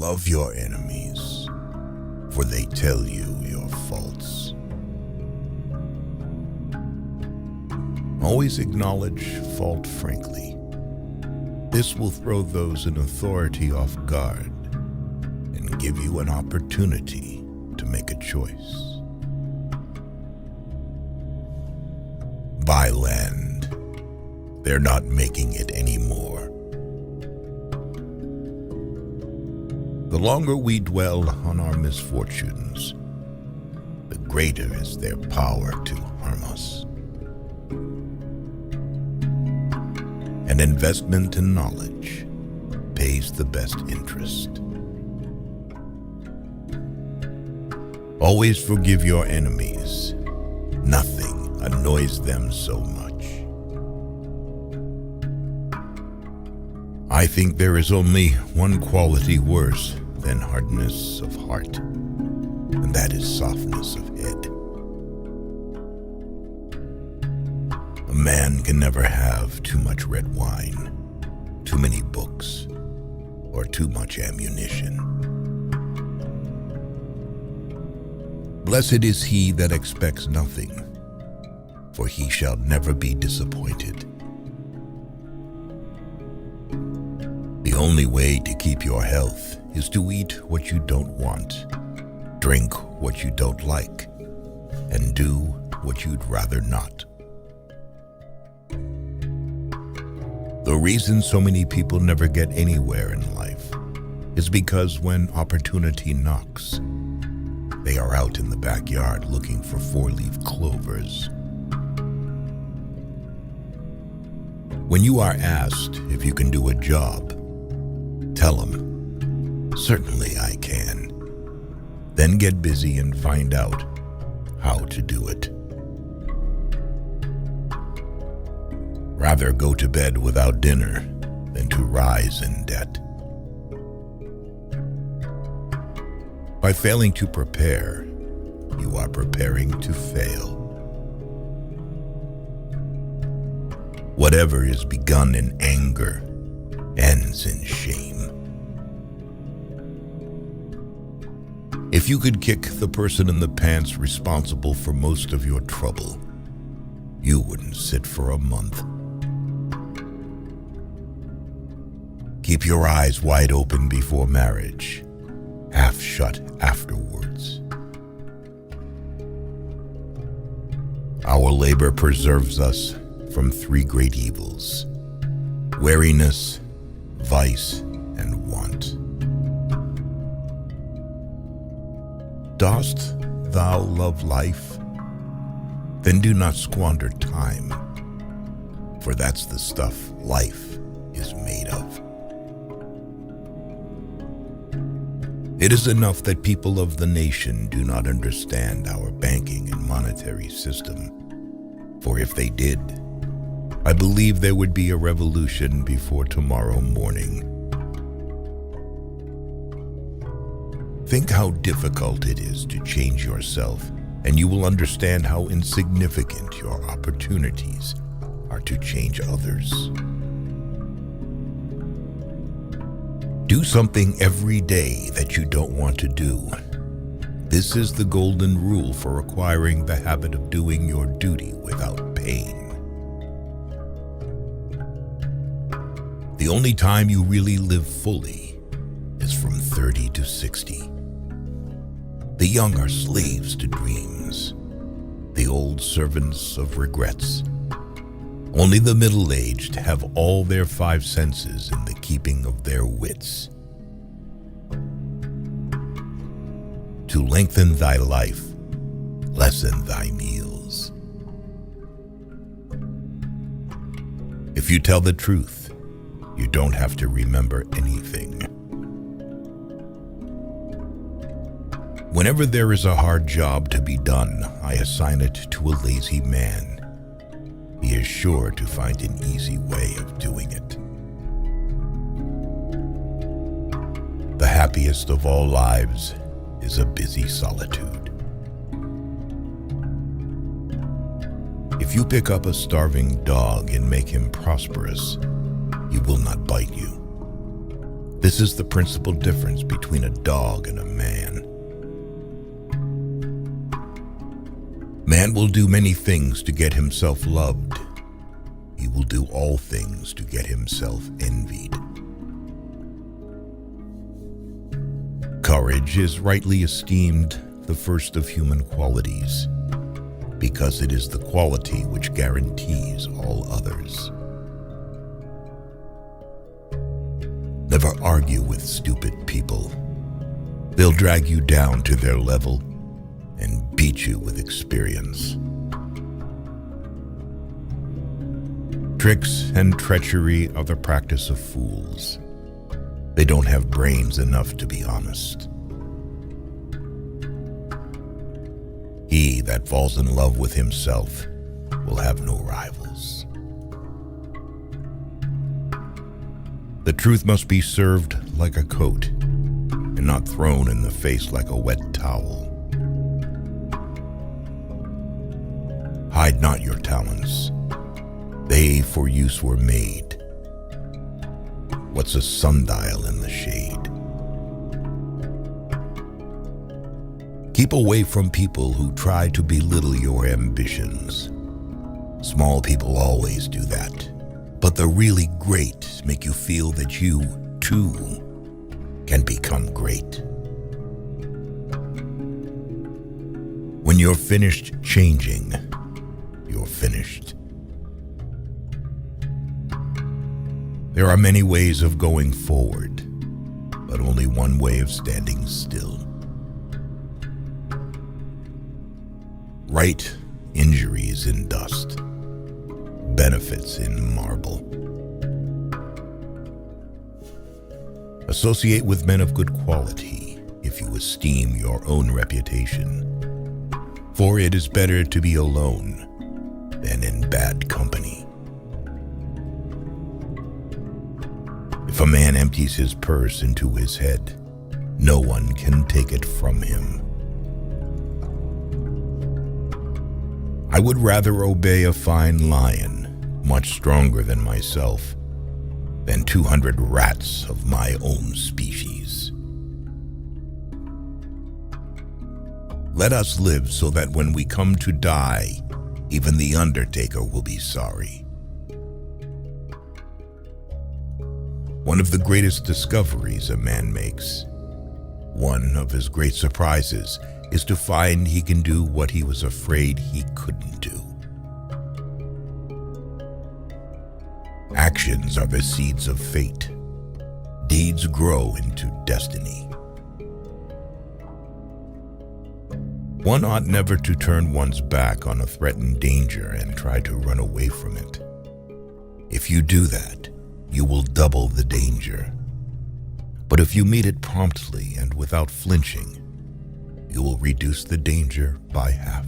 Love your enemies, for they tell you your faults. Always acknowledge fault frankly. This will throw those in authority off guard and give you an opportunity to make a choice. Buy land. They're not making it anymore. The longer we dwell on our misfortunes, the greater is their power to harm us. An investment in knowledge pays the best interest. Always forgive your enemies. Nothing annoys them so much. I think there is only one quality worse than hardness of heart, and that is softness of head. A man can never have too much red wine, too many books, or too much ammunition. Blessed is he that expects nothing, for he shall never be disappointed. The only way to keep your health is to eat what you don't want, drink what you don't like, and do what you'd rather not. The reason so many people never get anywhere in life is because when opportunity knocks, they are out in the backyard looking for four-leaf clovers. When you are asked if you can do a job, tell them, "Certainly I can." Then get busy and find out how to do it. Rather go to bed without dinner than to rise in debt. By failing to prepare, you are preparing to fail. Whatever is begun in anger ends in shame. If you could kick the person in the pants responsible for most of your trouble, you wouldn't sit for a month. Keep your eyes wide open before marriage, half shut afterwards. Our labor preserves us from three great evils: weariness, vice, and want. Dost thou love life? Then do not squander time, for that's the stuff life is made of. It is enough that people of the nation do not understand our banking and monetary system, for if they did, I believe there would be a revolution before tomorrow morning. Think how difficult it is to change yourself, and you will understand how insignificant your opportunities are to change others. Do something every day that you don't want to do. This is the golden rule for acquiring the habit of doing your duty without pain. The only time you really live fully is from 30 to 60. The young are slaves to dreams, the old servants of regrets. Only the middle-aged have all their five senses in the keeping of their wits. To lengthen thy life, lessen thy meals. If you tell the truth, you don't have to remember anything. Whenever there is a hard job to be done, I assign it to a lazy man. He is sure to find an easy way of doing it. The happiest of all lives is a busy solitude. If you pick up a starving dog and make him prosperous, he will not bite you. This is the principal difference between a dog and a man. Man will do many things to get himself loved. He will do all things to get himself envied. Courage is rightly esteemed the first of human qualities, because it is the quality which guarantees all others. Never argue with stupid people. They'll drag you down to their level and beat you with experience. Tricks and treachery are the practice of fools. They don't have brains enough to be honest. He that falls in love with himself will have no rivals. The truth must be served like a coat and not thrown in the face like a wet towel. Hide not your talents. They for use were made. What's a sundial in the shade? Keep away from people who try to belittle your ambitions. Small people always do that, but the really great make you feel that you, too, can become great. When you're finished changing, you're finished. There are many ways of going forward, but only one way of standing still. Right injuries in dust, benefits in marble. Associate with men of good quality if you esteem your own reputation, for it is better to be alone than in bad company. If a man empties his purse into his head, no one can take it from him. I would rather obey a fine lion, much stronger than myself, than 200 rats of my own species. Let us live so that when we come to die, even the undertaker will be sorry. One of the greatest discoveries a man makes, one of his great surprises, is to find he can do what he was afraid he couldn't do. Actions are the seeds of fate. Deeds grow into destiny. One ought never to turn one's back on a threatened danger and try to run away from it. If you do that, you will double the danger. But if you meet it promptly and without flinching, you will reduce the danger by half.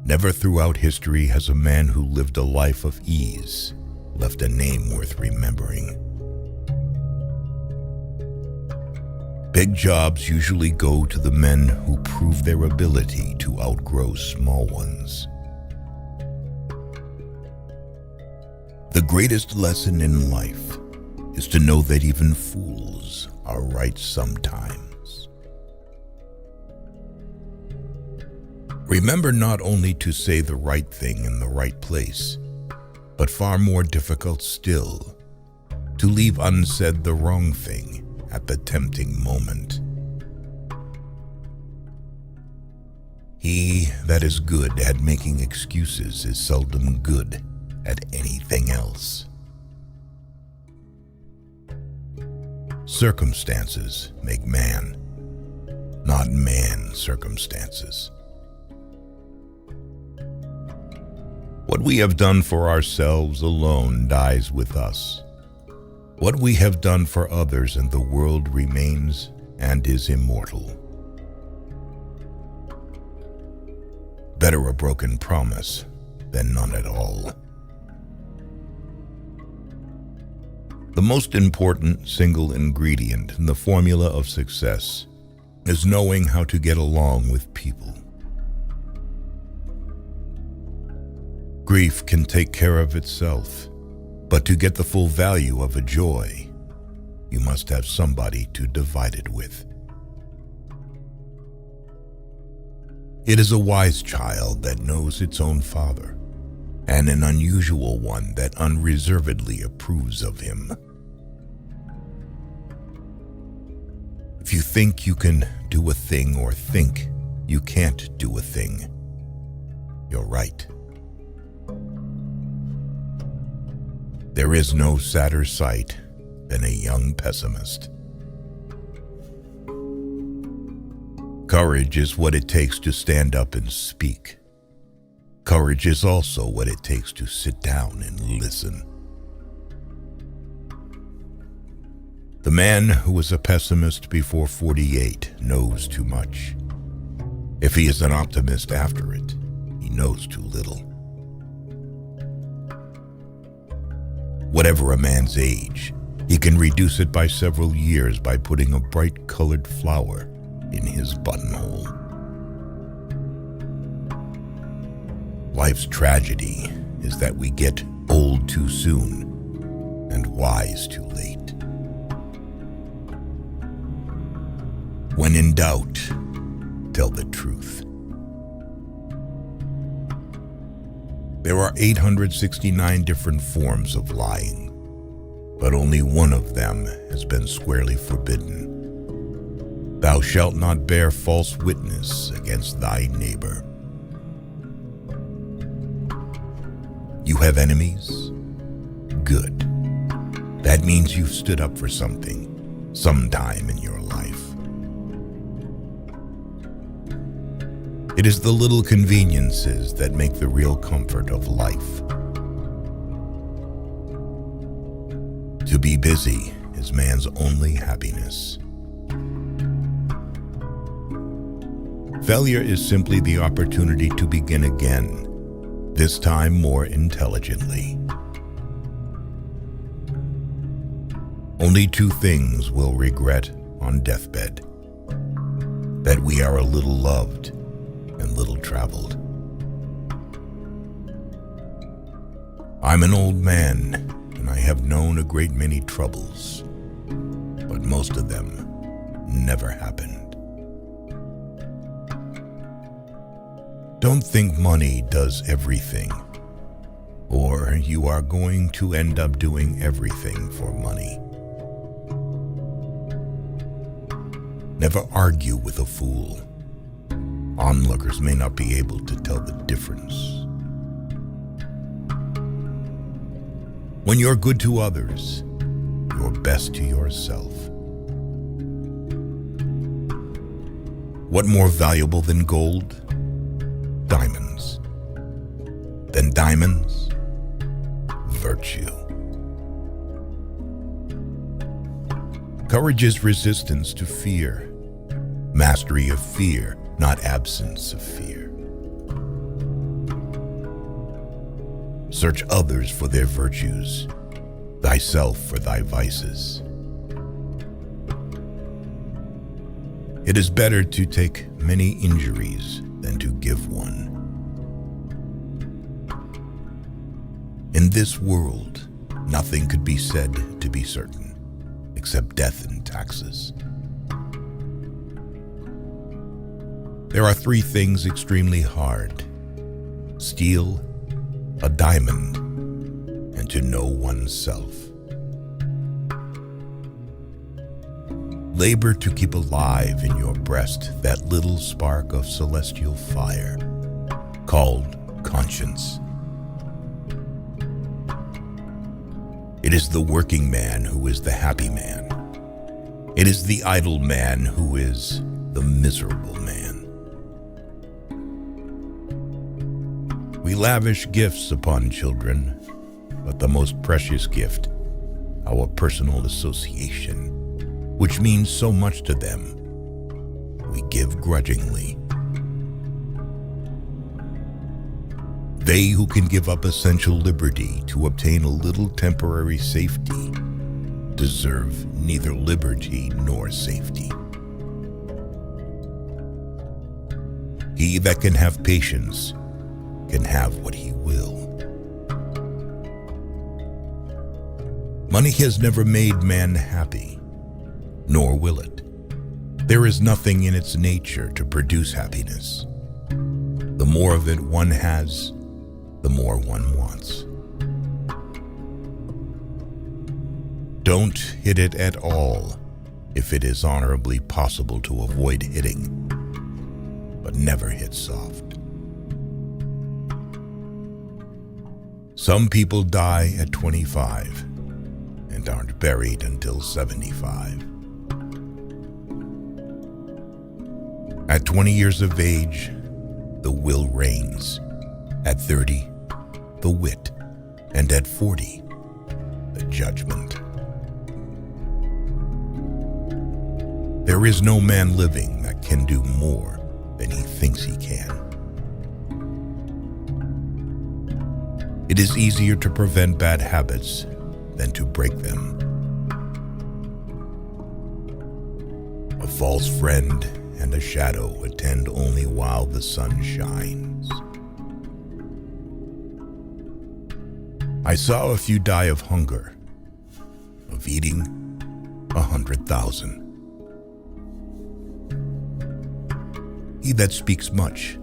Never throughout history has a man who lived a life of ease left a name worth remembering. Big jobs usually go to the men who prove their ability to outgrow small ones. The greatest lesson in life is to know that even fools are right sometimes. Remember not only to say the right thing in the right place, but far more difficult still, to leave unsaid the wrong thing at the tempting moment. He that is good at making excuses is seldom good at anything else. Circumstances make man, not man circumstances. What we have done for ourselves alone dies with us. What we have done for others and the world remains and is immortal. Better a broken promise than none at all. The most important single ingredient in the formula of success is knowing how to get along with people. Grief can take care of itself. But to get the full value of a joy, you must have somebody to divide it with. It is a wise child that knows its own father, and an unusual one that unreservedly approves of him. If you think you can do a thing or think you can't do a thing, you're right. There is no sadder sight than a young pessimist. Courage is what it takes to stand up and speak. Courage is also what it takes to sit down and listen. The man who was a pessimist before 48 knows too much. If he is an optimist after it, he knows too little. Whatever a man's age, he can reduce it by several years by putting a bright-colored flower in his buttonhole. Life's tragedy is that we get old too soon and wise too late. When in doubt, tell the truth. There are 869 different forms of lying, but only one of them has been squarely forbidden. Thou shalt not bear false witness against thy neighbor. You have enemies? Good. That means you've stood up for something, sometime in your life. It is the little conveniences that make the real comfort of life. To be busy is man's only happiness. Failure is simply the opportunity to begin again, this time more intelligently. Only two things we'll regret on deathbed: that we are a little loved and little traveled. I'm an old man, and I have known a great many troubles, but most of them never happened. Don't think money does everything, or you are going to end up doing everything for money. Never argue with a fool. Onlookers may not be able to tell the difference. When you're good to others, you're best to yourself. What more valuable than gold? Diamonds. Then diamonds? Virtue. Courage is resistance to fear, mastery of fear, not absence of fear. Search others for their virtues, thyself for thy vices. It is better to take many injuries than to give one. In this world, nothing could be said to be certain, except death and taxes. There are three things extremely hard: steal, a diamond, and to know oneself. Labor to keep alive in your breast that little spark of celestial fire called conscience. It is the working man who is the happy man. It is the idle man who is the miserable man. We lavish gifts upon children, but the most precious gift, our personal association, which means so much to them, we give grudgingly. They who can give up essential liberty to obtain a little temporary safety deserve neither liberty nor safety. He that can have patience can have what he will. Money has never made man happy, nor will it. There is nothing in its nature to produce happiness. The more of it one has, the more one wants. Don't hit it at all if it is honorably possible to avoid hitting, but never hit soft. Some people die at 25 and aren't buried until 75. At 20 years of age, the will reigns. At 30, the wit. And at 40, the judgment. There is no man living that can do more than he thinks he can. It is easier to prevent bad habits than to break them. A false friend and a shadow attend only while the sun shines. I saw a few die of hunger, of eating 100,000. He that speaks much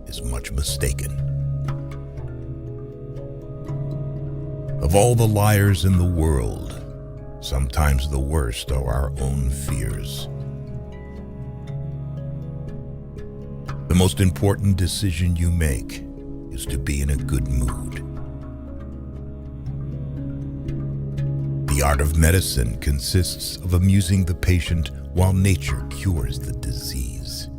is much mistaken. Of all the liars in the world, sometimes the worst are our own fears. The most important decision you make is to be in a good mood. The art of medicine consists of amusing the patient while nature cures the disease.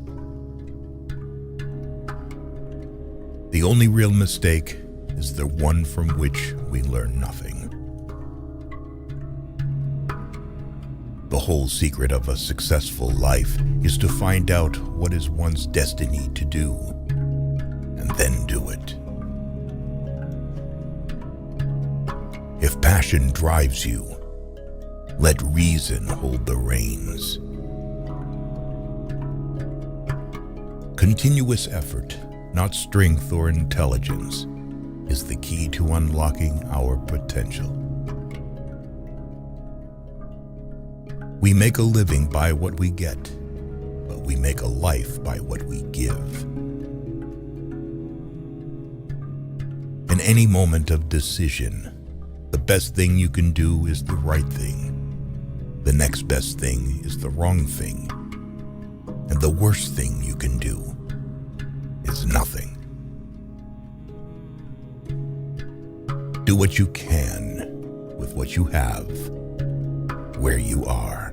The only real mistake is the one from which we learn nothing. The whole secret of a successful life is to find out what is one's destiny to do, and then do it. If passion drives you, let reason hold the reins. Continuous effort, not strength or intelligence, is the key to unlocking our potential. We make a living by what we get, but we make a life by what we give. In any moment of decision, the best thing you can do is the right thing. The next best thing is the wrong thing. And the worst thing you can do is nothing. Do what you can with what you have, where you are.